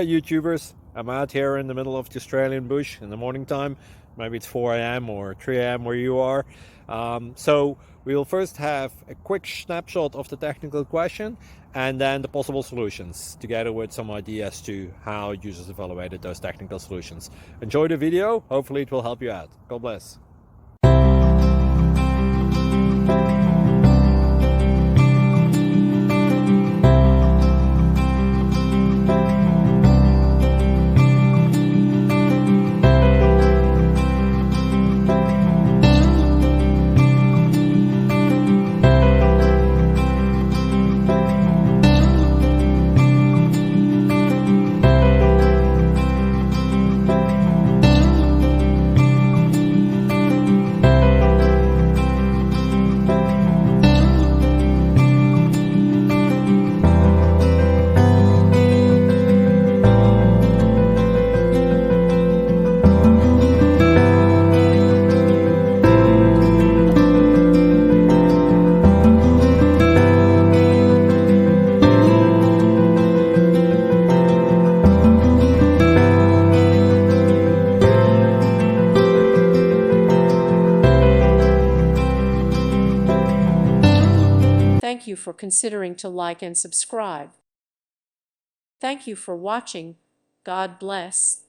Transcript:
YouTubers. I'm out here in the middle of the Australian bush in the morning time. Maybe it's 4 a.m. or 3 a.m. where you are. So we'll first have a quick snapshot of the technical question and then the possible solutions, together with some ideas to how users evaluated those technical solutions. Enjoy the video. Hopefully it will help you out. God bless. Thank you for considering to like and subscribe. Thank you for watching. God bless.